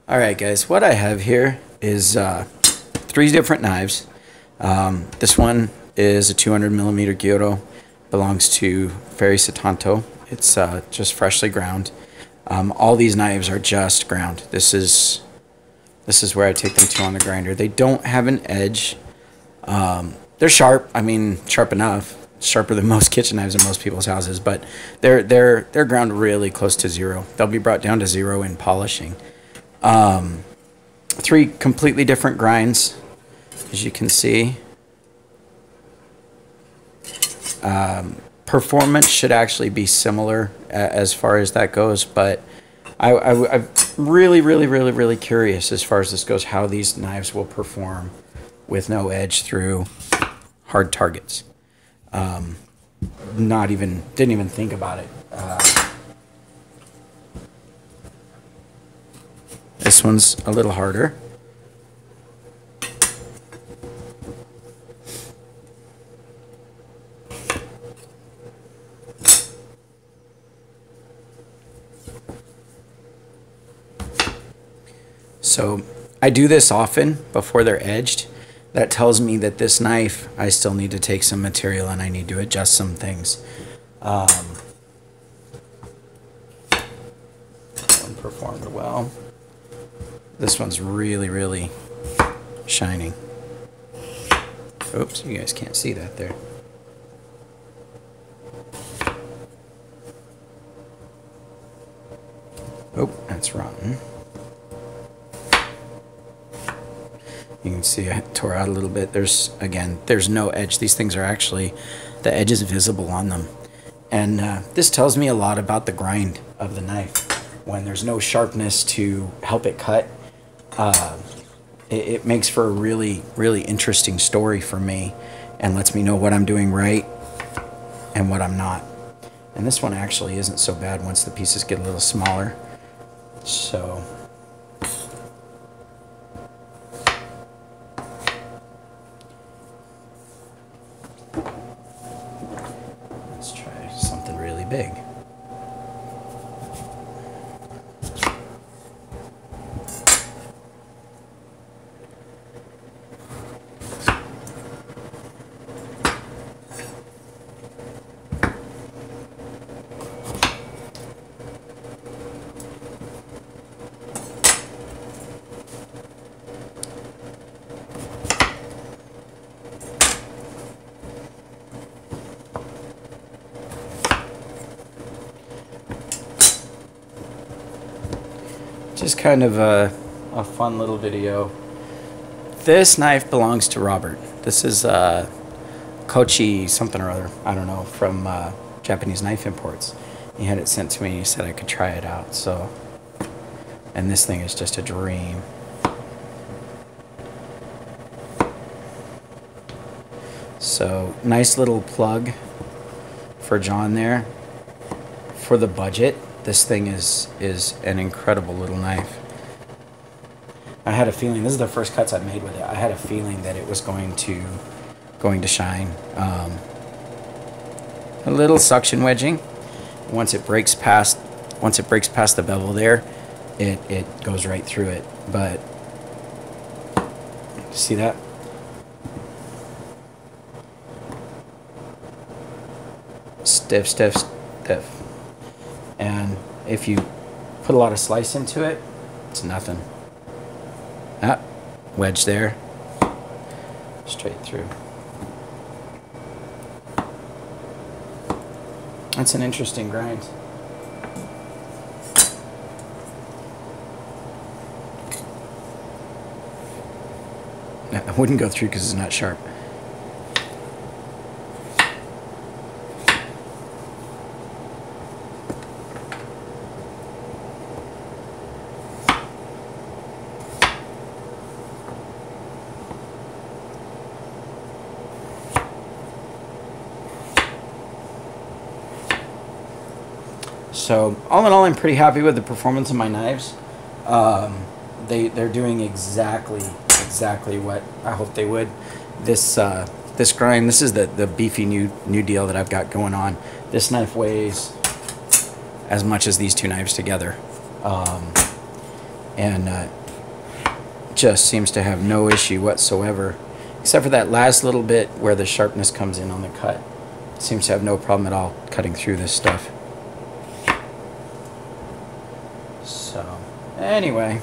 Alright guys, what I have here is three different knives. This one is a 200mm Gyoro, belongs to Ferry Satanto. It's just freshly ground. All these knives are just ground. This is where I take them to on the grinder. They don't have an edge. They're sharp. I mean, sharp enough. Sharper than most kitchen knives in most people's houses, but they're ground really close to zero. They'll be brought down to zero in polishing. Three completely different grinds, as you can see. Performance should actually be similar as far as that goes, but I'm really curious as far as this goes, how these knives will perform with no edge through hard targets. Didn't even think about it. This one's a little harder. So I do this often before they're edged. That tells me that this knife, I still need to take some material and I need to adjust some things. That one performed well. This one's really shining. Oops, you guys can't see that there. Oh, that's rotten. You can see I tore out a little bit. There's no edge. These things are actually, the edge is visible on them. And this tells me a lot about the grind of the knife. When there's no sharpness to help it cut, it makes for a really interesting story for me and lets me know what I'm doing right and what I'm not. And this one actually isn't so bad once the pieces get a little smaller. So let's try something really big. Just kind of a fun little video. This knife belongs to Robert. This is Kochi something or other, I don't know, from Japanese Knife Imports. He had it sent to me and he said I could try it out. So, and this thing is just a dream. So nice little plug for John there. For the budget, this thing is an incredible little knife. I had a feeling, this is the first cuts I've made with it, I had a feeling that it was going to shine. A little suction wedging. Once it breaks past the bevel there, it goes right through it. But see that? Stiff. And if you put a lot of slice into it, it's nothing. Ah, wedge there, straight through. That's an interesting grind. I wouldn't go through because it's not sharp. So all in all, I'm pretty happy with the performance of my knives. They're doing exactly what I hoped they would. This grind, this is the beefy new deal that I've got going on. This knife weighs as much as these two knives together. and just seems to have no issue whatsoever, except for that last little bit where the sharpness comes in on the cut. It seems to have no problem at all cutting through this stuff. So anyway,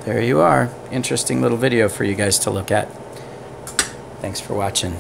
there you are. Interesting little video for you guys to look at. Thanks for watching.